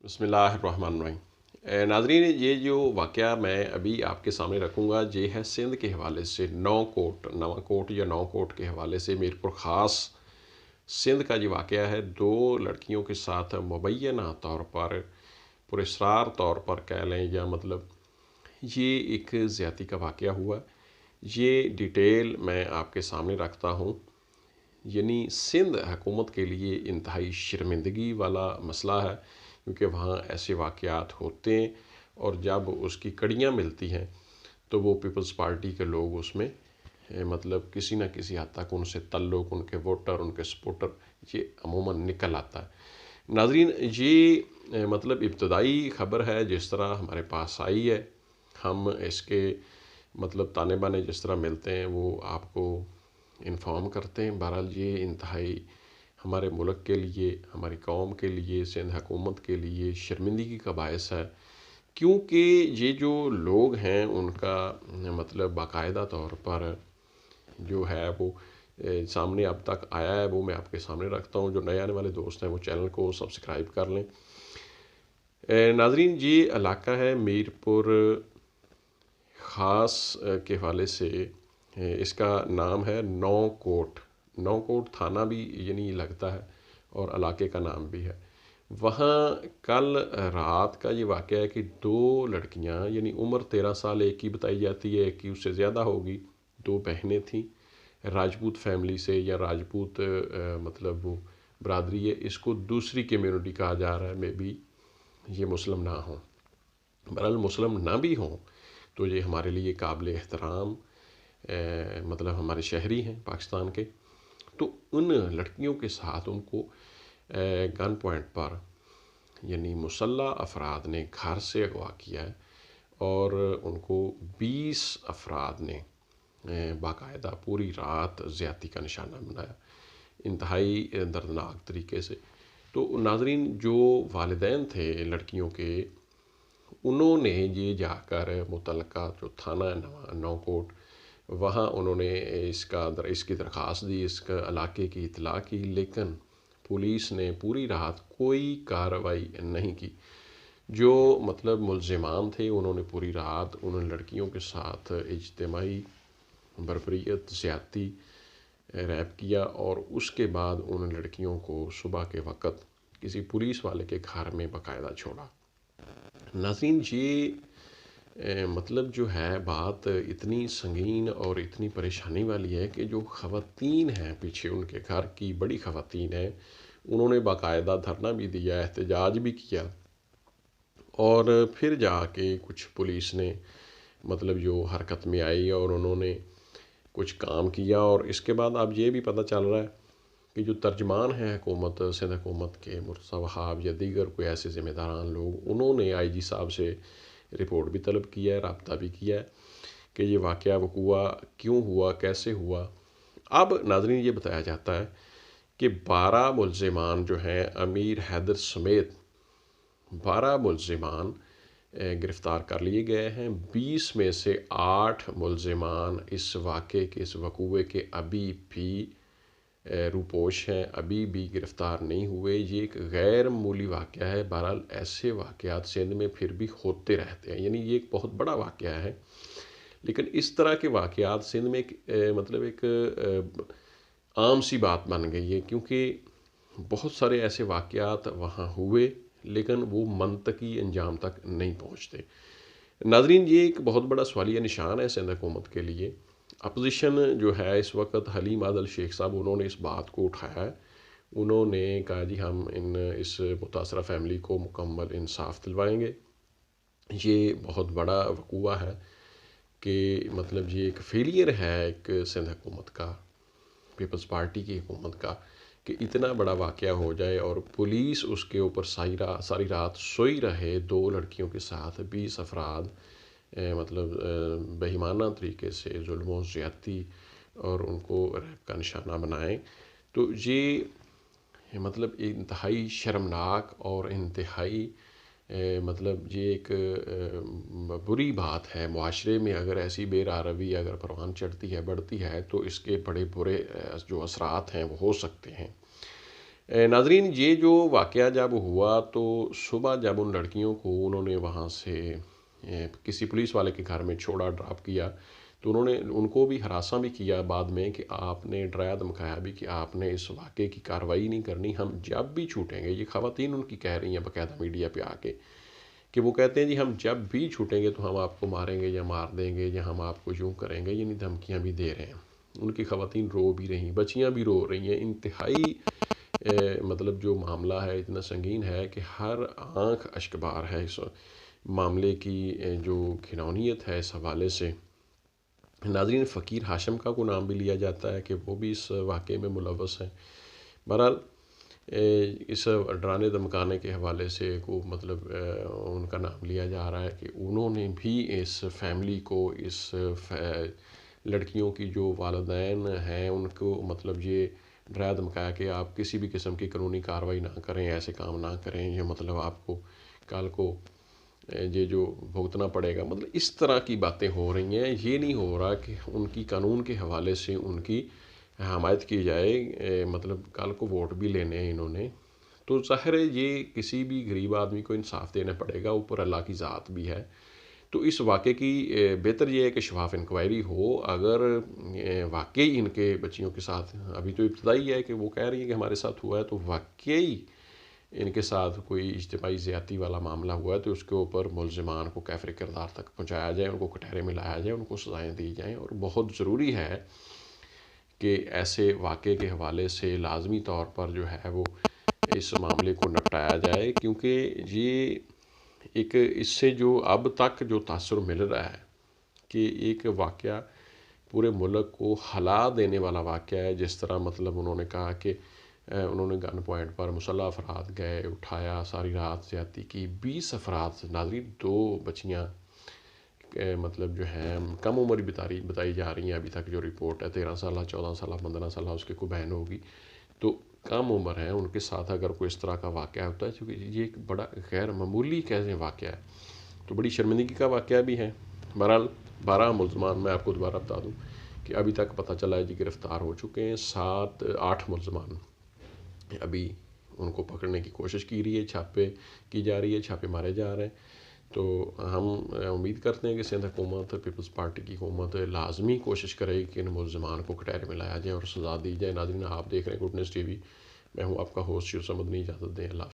बिस्मिल्लाहिर्रहमानिर्रहीम। नाज़रीन, ये जो वाक़या मैं अभी आपके सामने रखूँगा ये है सिंध के हवाले से नवाकोट या नौकोट के हवाले से मीरपुर ख़ास सिंध का ये वाक़या है। दो लड़कियों के साथ मुबैना तौर पर पुरस्रार तौर पर कह लें या मतलब ये एक ज़्यादती का वाक़या हुआ। ये डिटेल मैं आपके सामने रखता हूँ। यानी सिंध हुकूमत के लिए इंतहाई शर्मिंदगी वाला मसला है, क्योंकि वहाँ ऐसे वाक़यात होते हैं और जब उसकी कड़ियाँ मिलती हैं तो वो पीपल्स पार्टी के लोग उसमें मतलब किसी न किसी हद तक उनसे तल्लुक़, उनके वोटर, उनके सपोर्टर ये अमूमन निकल आता है। नाज़रीन, ये मतलब इब्तदाई ख़बर है जिस तरह हमारे पास आई है। हम इसके मतलब ताने बाने जिस तरह मिलते हैं वो आपको इन्फॉर्म करते हैं। बहरहाल ये इंतहाई हमारे मुल्क के लिए, हमारी कौम के लिए, सिंध हुकूमत के लिए शर्मिंदगी का बायस है, क्योंकि ये जो लोग हैं उनका मतलब बाकायदा तौर पर जो है वो सामने अब तक आया है, वो मैं आपके सामने रखता हूँ। जो नए आने वाले दोस्त हैं वो चैनल को सब्सक्राइब कर लें। नाज़रीन, ये इलाका है मीरपुर ख़ास के हवाले से इसका नाम है नौकोट। नौकोट थाना भी यानी लगता है और इलाके का नाम भी है। वहाँ कल रात का ये वाक़या है कि दो लड़कियाँ यानी उम्र 13 साल एक की बताई जाती है, एक की उससे ज़्यादा होगी। दो बहनें थीं, राजपूत फैमिली से या राजपूत मतलब वो बरादरी है। इसको दूसरी कम्युनिटी कहा जा रहा है, मे बी ये मुस्लिम ना हो। बहरहाल मुस्लिम ना भी हों तो ये हमारे लिए काबिल एहतराम मतलब हमारे शहरी हैं पाकिस्तान के। तो उन लड़कियों के साथ उनको गन पॉइंट पर यानी मुसल्लह अफराद ने घर से अगवा किया है और उनको 20 अफराद ने बाकायदा पूरी रात ज़्यादती का निशाना बनाया, इंतहाई दर्दनाक तरीके से। तो नाज़रीन, जो वालिदैन थे लड़कियों के, उन्होंने ये जाकर मुतल्लका जो थाना नौकोट वहाँ उन्होंने इसकी दरख्वास्त दी, इसका इलाके की इतला की, लेकिन पुलिस ने पूरी रात कोई कार्रवाई नहीं की। जो मतलब मुलज़िमान थे उन्होंने पूरी रात उन लड़कियों के साथ इज्तिमाई बर्बरियत ज़्यादती रैप किया और उसके बाद उन लड़कियों को सुबह के वक़्त किसी पुलिस वाले के घर में बाकायदा छोड़ा। नाज़रीन, ये मतलब जो है बात इतनी संगीन और इतनी परेशानी वाली है कि जो ख़वातीन हैं पीछे उनके घर की बड़ी ख़वातीन हैं, उन्होंने बाकायदा धरना भी दिया, एहतजाज भी किया और फिर जाके कुछ पुलिस ने मतलब जो हरकत में आई और उन्होंने कुछ काम किया। और इसके बाद अब ये भी पता चल रहा है कि जो तर्जमान हैं हुकूमत, सिंध हुकूमत के मुर्तज़ा वहाब या दीगर कोई ऐसे ज़िम्मेदारान लोग, उन्होंने IG साहब से रिपोर्ट भी तलब किया है, रब्ता भी किया है कि ये वाक़या वक़ूआ क्यों हुआ, कैसे हुआ। अब नाज़रीन, ये बताया जाता है कि 12 मुलज़िमान जो हैं अमीर हैदर समेत 12 मुलज़िमान गिरफ़्तार कर लिए गए हैं। 20 में से 8 मुलज़िमान इस वाक़े के, इस वक़ूए के अभी भी रूपोश हैं, अभी भी गिरफ़्तार नहीं हुए। ये एक गैर मामूली वाक़या है। बहरहाल ऐसे वाक़यात सिंध में फिर भी होते रहते हैं, यानी ये एक बहुत बड़ा वाक़या है। लेकिन इस तरह के वाक़यात सिंध में मतलब एक आम सी बात बन गई है, क्योंकि बहुत सारे ऐसे वाक़यात वहाँ हुए लेकिन वो मंतकी अंजाम तक नहीं पहुँचते। नाज़रीन, ये एक बहुत बड़ा सवालिया निशान है सिंध हुकूमत के लिए। अपोजिशन जो है इस वक्त, हलीम आदल शेख साहब, उन्होंने इस बात को उठाया है। उन्होंने कहा जी हम इस मुतासरा फैमिली को मुकम्मल इंसाफ दिलवाएंगे। ये बहुत बड़ा वक़ूआ है कि मतलब ये एक फेलियर है एक सिंध हुकूमत का, पीपल्स पार्टी की हुकूमत का, कि इतना बड़ा वाक़या हो जाए और पुलिस उसके ऊपर सारी रात सोई रहे। दो लड़कियों के साथ 20 अफराद मतलब बेईमाना तरीके से जुल्म और ज़्यादती और उनको रैप का निशाना बनाएं। तो ये मतलब इंतहाई शर्मनाक और इंतहाई मतलब ये एक बुरी बात है। मुआशरे में अगर ऐसी बेरारवी अगर परवान चढ़ती है, बढ़ती है, तो इसके बड़े बुरे जो असरात हैं वो हो सकते हैं। नाजरीन, ये जो वाक़या जब हुआ तो सुबह जब उन लड़कियों को उन्होंने वहाँ से किसी पुलिस वाले के घर में छोड़ा, ड्रॉप किया, तो उन्होंने उनको भी हरासा भी किया बाद में कि आपने डराया धमकाया भी कि आपने इस वाक़े की कार्रवाई नहीं करनी, हम जब भी छूटेंगे। ये ख़वातीन उनकी कह रही हैं बाकायदा मीडिया पे आके कि वो कहते हैं जी हम जब भी छूटेंगे तो हम आपको मारेंगे या मार देंगे या हम आपको यूँ करेंगे, यानी धमकियाँ भी दे रहे हैं। उनकी ख़वातीन रो भी रही, बच्चियाँ भी रो रही हैं। इंतहाई मतलब जो मामला है इतना संगीन है कि हर आंख अश्कबार है इस मामले की। जो घिनौनियत है इस हवाले से। नाज़रीन, फ़कीर हाशिम का को नाम भी लिया जाता है कि वो भी इस वाक़े में मुलव्वस हैं। बहरहाल इस डराने धमकाने के हवाले से को मतलब उनका नाम लिया जा रहा है कि उन्होंने भी इस फैमिली को, इस लड़कियों की जो वालिदैन हैं उनको मतलब ये डराया धमकाया कि आप किसी भी किस्म की कानूनी कार्रवाई ना करें, ऐसे काम ना करें, ये मतलब आपको कल को ये जो भुगतना पड़ेगा। मतलब इस तरह की बातें हो रही हैं। ये नहीं हो रहा कि उनकी कानून के हवाले से उनकी हमायत की जाए। मतलब कल को वोट भी लेने हैं इन्होंने, तो ज़ाहिर है ये किसी भी गरीब आदमी को इंसाफ देना पड़ेगा, ऊपर अल्लाह की ज़ात भी है। तो इस वाक़े की बेहतर ये है कि शफाफ इंक्वायरी हो। अगर वाकई इनके बच्चियों के साथ, अभी तो इब्तदाई है कि वो कह रही है कि हमारे साथ हुआ है, तो वाकई इनके साथ कोई इज्तिमाई ज़्यादती वाला मामला हुआ है तो उसके ऊपर मुलज़िमान को कैफ़िर किरदार तक पहुँचाया जाए, उनको कटहरे में लाया जाए, उनको सज़ाएँ दी जाएँ। और बहुत ज़रूरी है कि ऐसे वाक़े के हवाले से लाज़मी तौर पर जो है वो इस मामले को निपटाया जाए, क्योंकि ये एक इससे जो अब तक जो तासुर मिल रहा है कि एक वाक़या पूरे मुल्क को हिला देने वाला वाक़या है। जिस तरह मतलब उन्होंने कहा कि उन्होंने गन पॉइंट पर मुसल्लह अफराद गए, उठाया, सारी रात ज़्यादती की, 20 अफराद नाज़रीन, 2 बच्चियाँ मतलब जो हैं कम उम्र बताई जा रही हैं। अभी तक जो रिपोर्ट है 13 साल, 14 साल, 15 साल, उसके कोई बहन होगी, तो कम उम्र है। उनके साथ अगर कोई इस तरह का वाक़या होता है, क्योंकि ये एक बड़ा गैर मामूली कैसे वाक़या है, तो बड़ी शर्मिंदगी का वाक़या भी है। बहरहाल 12 मुलज़मान मैं आपको दोबारा बता दूँ कि अभी तक पता चला है जी गिरफ़्तार हो चुके हैं। 8 मुलज़मान अभी उनको पकड़ने की कोशिश की रही है, छापे की जा रही है, छापे मारे जा रहे हैं। तो हम उम्मीद करते हैं कि सिंध हुकूमत, पीपल्स पार्टी की हुकूमत लाजमी कोशिश करेगी कि इन मुलज़मान को कटहरे में लाया जाए और सज़ा दी जाए। नाज़रीन, आप देख रहे हैं गुडनेस टीवी। मैं हूँ आपका होस्ट शिव समद। इजाज़त दें। अल्लाह।